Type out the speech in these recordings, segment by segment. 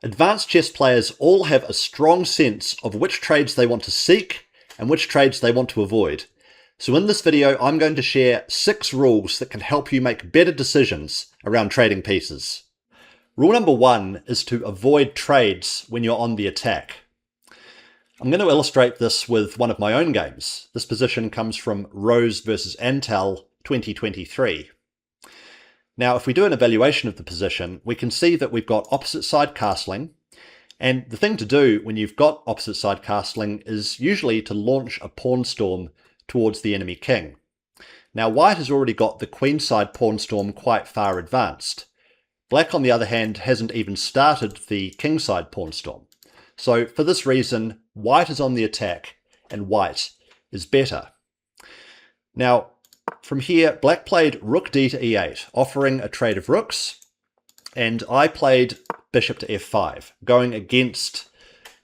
Advanced chess players all have a strong sense of which trades they want to seek and which trades they want to avoid. So in this video, I'm going to share 6 rules that can help you make better decisions around trading pieces. Rule number 1 is to avoid trades when you're on the attack. I'm going to illustrate this with one of my own games. This position comes from Rose versus Antal 2023. Now, if we do an evaluation of the position, we can see that we've got opposite side castling. And the thing to do when you've got opposite side castling is usually to launch a pawn storm towards the enemy king. Now, white has already got the queenside pawn storm quite far advanced. Black, on the other hand, hasn't even started the kingside pawn storm. So for this reason, white is on the attack and white is better. Now, from here, black played rook d to e8, offering a trade of rooks, and I played bishop to f5, going against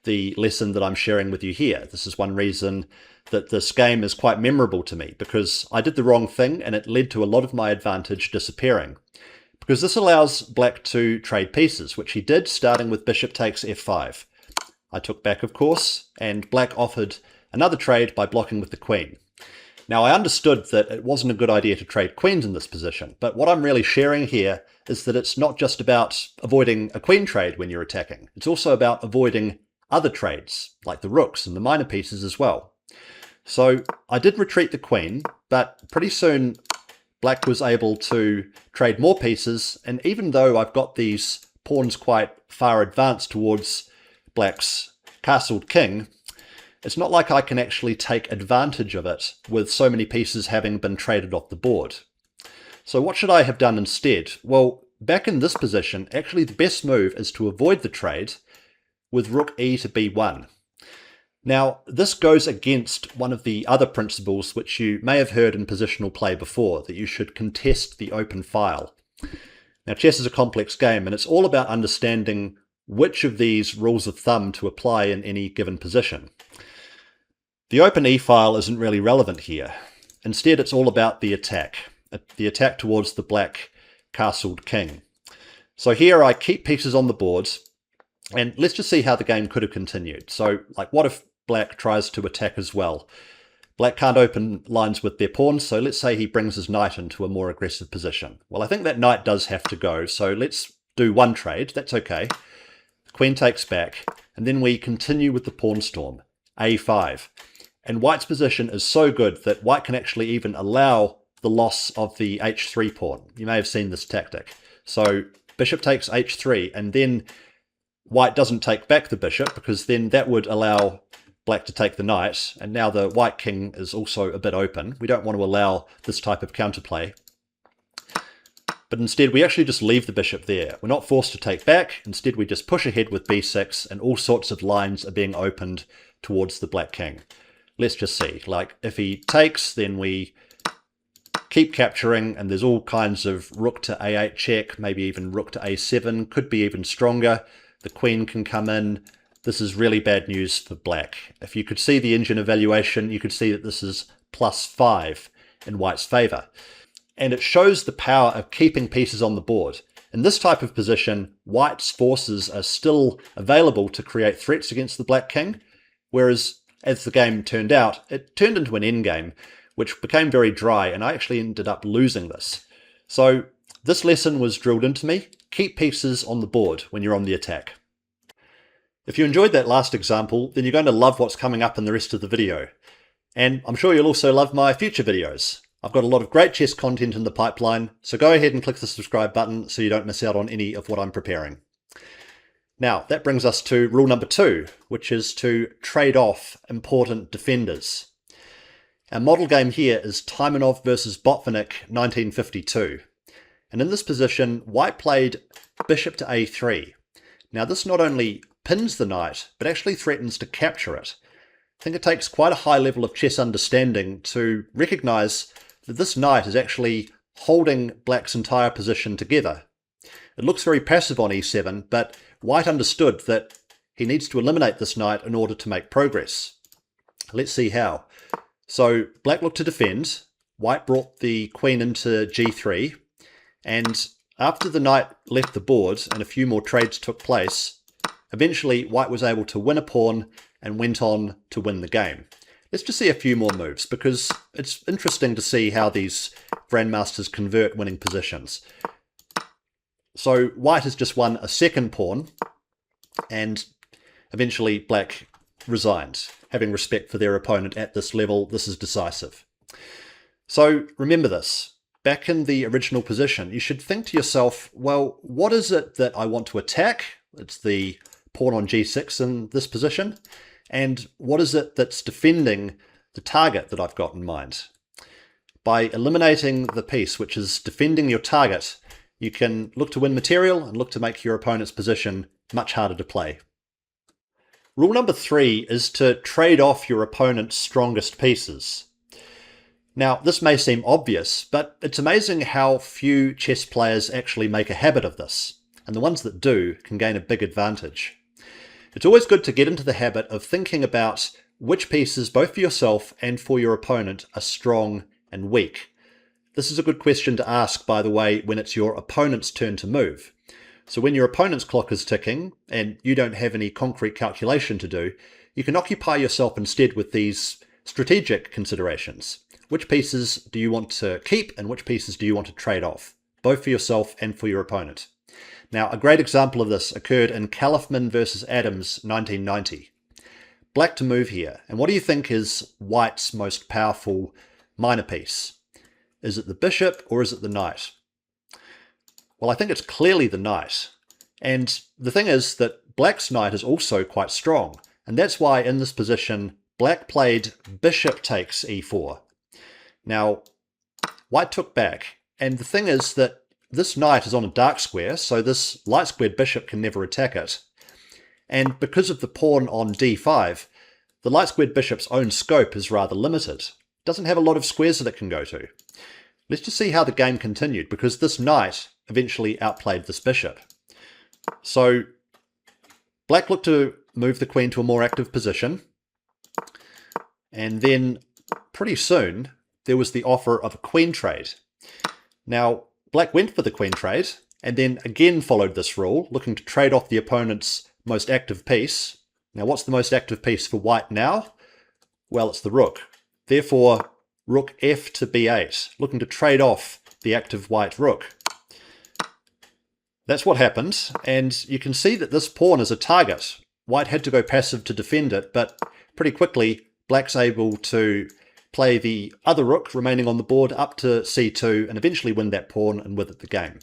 the lesson that I'm sharing with you here. This is one reason that this game is quite memorable to me, because I did the wrong thing and it led to a lot of my advantage disappearing. Because this allows black to trade pieces, which he did, starting with bishop takes f5. I took back, of course, and black offered another trade by blocking with the queen. Now, I understood that it wasn't a good idea to trade queens in this position, but what I'm really sharing here is that it's not just about avoiding a queen trade when you're attacking. It's also about avoiding other trades, like the rooks and the minor pieces as well. So I did retreat the queen, but pretty soon black was able to trade more pieces, and even though I've got these pawns quite far advanced towards black's castled king, it's not like I can actually take advantage of it with so many pieces having been traded off the board. So what should I have done instead? Well, back in this position, actually the best move is to avoid the trade with rook e to b1. Now, this goes against one of the other principles which you may have heard in positional play before, that you should contest the open file. Now, chess is a complex game, and it's all about understanding which of these rules of thumb to apply in any given position. The open e-file isn't really relevant here. Instead, it's all about the attack towards the black castled king. So here I keep pieces on the board, and let's just see how the game could have continued. So, like, what if black tries to attack as well? Black can't open lines with their pawns, so let's say he brings his knight into a more aggressive position. Well, I think that knight does have to go, so let's do one trade. That's okay. The queen takes back, and then we continue with the pawn storm, a5. And white's position is so good that white can actually even allow the loss of the h3 pawn. You may have seen this tactic. So bishop takes h3, and then white doesn't take back the bishop, because then that would allow black to take the knight, and now the white king is also a bit open. We don't want to allow this type of counterplay. But instead, we actually just leave the bishop there. We're not forced to take back. Instead, we just push ahead with b6, and all sorts of lines are being opened towards the black king. Let's just see, like if he takes, then we keep capturing, and there's all kinds of rook to a8 check, maybe even rook to a7, could be even stronger. The queen can come in. This is really bad news for black. If you could see the engine evaluation, you could see that this is +5 in white's favour. And it shows the power of keeping pieces on the board. In this type of position, white's forces are still available to create threats against the black king, whereas as the game turned out, it turned into an endgame, which became very dry, and I actually ended up losing this. So this lesson was drilled into me. Keep pieces on the board when you're on the attack. If you enjoyed that last example, then you're going to love what's coming up in the rest of the video. And I'm sure you'll also love my future videos. I've got a lot of great chess content in the pipeline, so go ahead and click the subscribe button so you don't miss out on any of what I'm preparing. Now, that brings us to rule number 2, which is to trade off important defenders. Our model game here is Taimanov versus Botvinnik 1952. And in this position, white played bishop to a3. Now, this not only pins the knight, but actually threatens to capture it. I think it takes quite a high level of chess understanding to recognize that this knight is actually holding black's entire position together. It looks very passive on e7, but white understood that he needs to eliminate this knight in order to make progress. Let's see how. So black looked to defend, white brought the queen into g3, and after the knight left the board and a few more trades took place, Eventually, white was able to win a pawn and went on to win the game. Let's just see a few more moves, because it's interesting to see how these grandmasters convert winning positions. So white has just won a second pawn, and eventually black resigns. Having respect for their opponent at this level, this is decisive. So remember this. Back in the original position, you should think to yourself, well, what is it that I want to attack? It's the pawn on g6 in this position. And what is it that's defending the target that I've got in mind? By eliminating the piece which is defending your target, you can look to win material and look to make your opponent's position much harder to play. Rule number 3 is to trade off your opponent's strongest pieces. Now, this may seem obvious, but it's amazing how few chess players actually make a habit of this, and the ones that do can gain a big advantage. It's always good to get into the habit of thinking about which pieces, both for yourself and for your opponent, are strong and weak. This is a good question to ask, by the way, when it's your opponent's turn to move. So when your opponent's clock is ticking and you don't have any concrete calculation to do, you can occupy yourself instead with these strategic considerations. Which pieces do you want to keep and which pieces do you want to trade off, both for yourself and for your opponent? Now, a great example of this occurred in Califman versus Adams 1990. Black to move here, and what do you think is white's most powerful minor piece? Is it the bishop or is it the knight? Well, I think it's clearly the knight. And the thing is that black's knight is also quite strong, and that's why in this position black played bishop takes e4. Now, white took back, and the thing is that this knight is on a dark square, so this light squared bishop can never attack it. And because of the pawn on d5, the light squared bishop's own scope is rather limited. It doesn't have a lot of squares that it can go to. Let's just see how the game continued, because this knight eventually outplayed this bishop. So black looked to move the queen to a more active position, and then pretty soon there was the offer of a queen trade. Now, black went for the queen trade, and then again followed this rule, looking to trade off the opponent's most active piece. Now, what's the most active piece for white now? Well, it's the rook. Therefore, rook f to b8, looking to trade off the active white rook. That's what happened, and you can see that this pawn is a target. White had to go passive to defend it, but pretty quickly, black's able to play the other rook remaining on the board up to c2 and eventually win that pawn and with it the game.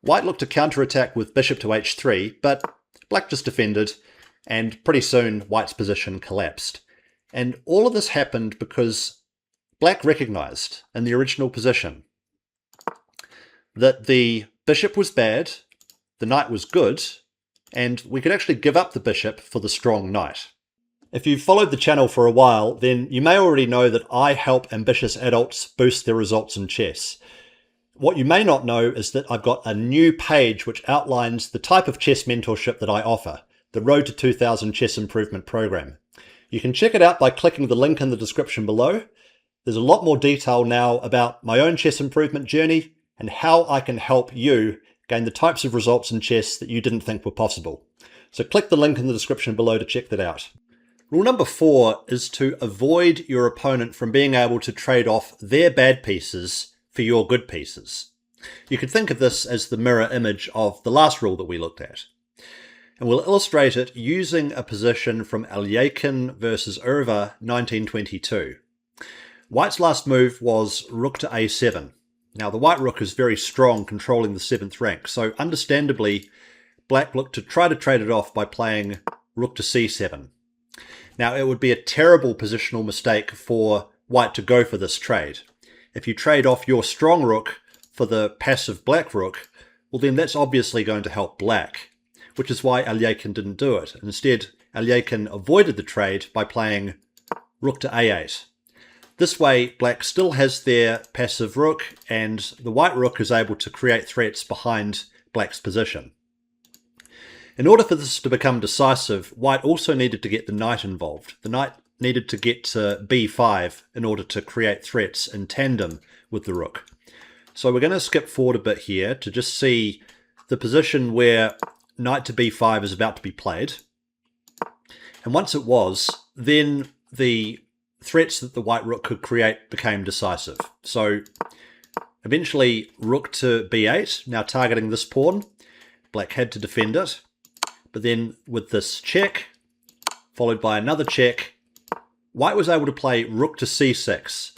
White looked to counterattack with bishop to h3, but black just defended, and pretty soon white's position collapsed. And all of this happened because black recognized in the original position that the bishop was bad, the knight was good, and we could actually give up the bishop for the strong knight. If you've followed the channel for a while, then you may already know that I help ambitious adults boost their results in chess. What you may not know is that I've got a new page which outlines the type of chess mentorship that I offer, the Road to 2000 Chess Improvement Program. You can check it out by clicking the link in the description below. There's a lot more detail now about my own chess improvement journey and how I can help you gain the types of results in chess that you didn't think were possible. So click the link in the description below to check that out. Rule number 4 is to avoid your opponent from being able to trade off their bad pieces for your good pieces. You could think of this as the mirror image of the last rule that we looked at. And we'll illustrate it using a position from Alekhine versus Irva 1922. White's last move was rook to a7. Now the white rook is very strong, controlling the 7th rank, so understandably black looked to try to trade it off by playing rook to c7. Now, it would be a terrible positional mistake for white to go for this trade. If you trade off your strong rook for the passive black rook, well then that's obviously going to help black, which is why Alekhine didn't do it. Instead, Alekhine avoided the trade by playing rook to a8. This way, black still has their passive rook, and the white rook is able to create threats behind black's position. In order for this to become decisive, white also needed to get the knight involved. The knight needed to get to b5 in order to create threats in tandem with the rook. So we're going to skip forward a bit here to just see the position where knight to b5 is about to be played. And once it was, then the threats that the white rook could create became decisive. So eventually rook to b8, now targeting this pawn. Black had to defend it. But then with this check, followed by another check, white was able to play rook to c6,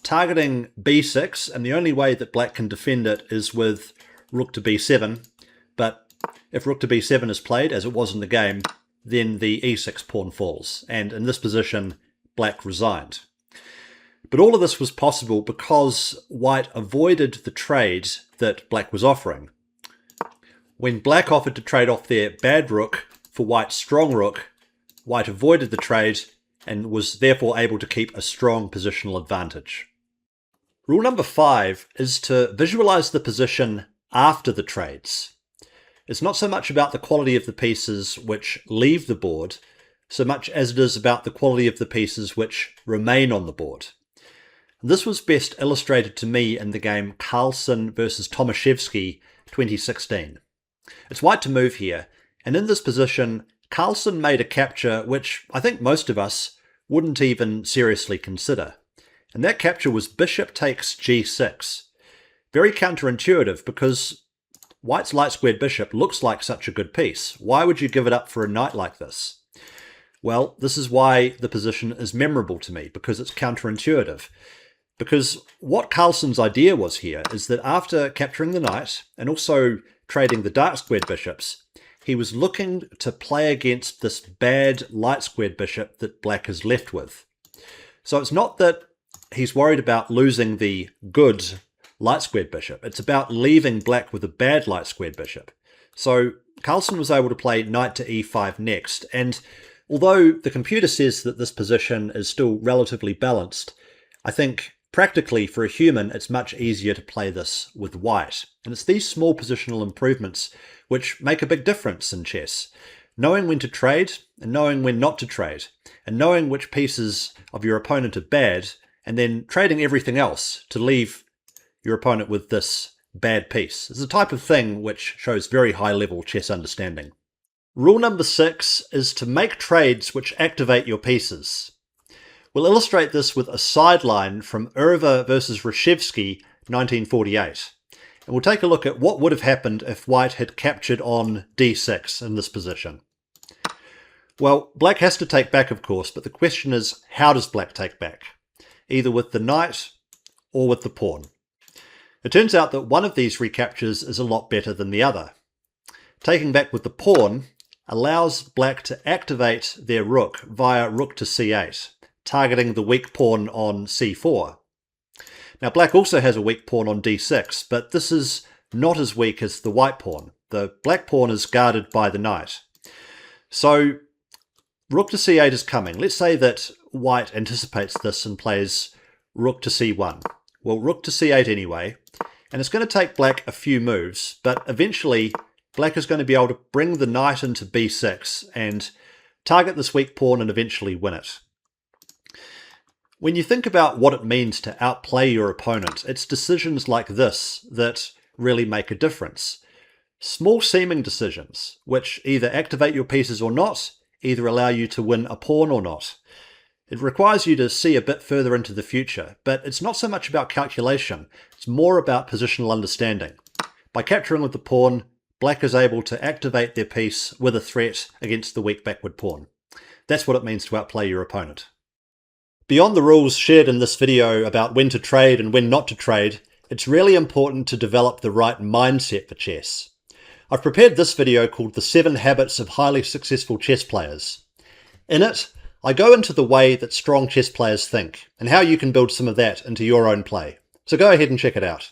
targeting b6, and the only way that black can defend it is with rook to b7. But if rook to b7 is played, as it was in the game, then the e6 pawn falls, and in this position, black resigned. But all of this was possible because white avoided the trade that black was offering. When black offered to trade off their bad rook for white's strong rook, white avoided the trade and was therefore able to keep a strong positional advantage. Rule number 5 is to visualize the position after the trades. It's not so much about the quality of the pieces which leave the board, so much as it is about the quality of the pieces which remain on the board. This was best illustrated to me in the game Carlsen versus Tomaszewski 2016. It's white to move here, and in this position, Carlsen made a capture which I think most of us wouldn't even seriously consider. And that capture was bishop takes g6. Very counterintuitive because white's light-squared bishop looks like such a good piece. Why would you give it up for a knight like this? Well, this is why the position is memorable to me, because it's counterintuitive. Because what Carlsen's idea was here is that after capturing the knight, and also trading the dark-squared bishops, he was looking to play against this bad light-squared bishop that black is left with. So it's not that he's worried about losing the good light-squared bishop. It's about leaving black with a bad light-squared bishop. So Carlsen was able to play knight to e5 next, and although the computer says that this position is still relatively balanced, I think practically for a human it's much easier to play this with white. And it's these small positional improvements which make a big difference in chess. Knowing when to trade, and knowing when not to trade, and knowing which pieces of your opponent are bad, and then trading everything else to leave your opponent with this bad piece. It's a type of thing which shows very high-level chess understanding. Rule number 6 is to make trades which activate your pieces. We'll illustrate this with a sideline from Erva versus Reshevsky, 1948. And we'll take a look at what would have happened if white had captured on d6 in this position. Well, black has to take back, of course, but the question is, how does black take back? Either with the knight or with the pawn. It turns out that one of these recaptures is a lot better than the other. Taking back with the pawn allows black to activate their rook via rook to c8, targeting the weak pawn on c4. Now black also has a weak pawn on d6, but this is not as weak as the white pawn. The black pawn is guarded by the knight. So rook to c8 is coming. Let's say that white anticipates this and plays rook to c1. Well, rook to c8 anyway, and it's going to take black a few moves, but eventually black is going to be able to bring the knight into b6 and target this weak pawn and eventually win it. When you think about what it means to outplay your opponent, it's decisions like this that really make a difference. Small seeming decisions, which either activate your pieces or not, either allow you to win a pawn or not. It requires you to see a bit further into the future, but it's not so much about calculation, it's more about positional understanding. By capturing with the pawn, black is able to activate their piece with a threat against the weak backward pawn. That's what it means to outplay your opponent. Beyond the rules shared in this video about when to trade and when not to trade, it's really important to develop the right mindset for chess. I've prepared this video called The 7 Habits of Highly Successful Chess Players. In it, I go into the way that strong chess players think, and how you can build some of that into your own play. So go ahead and check it out.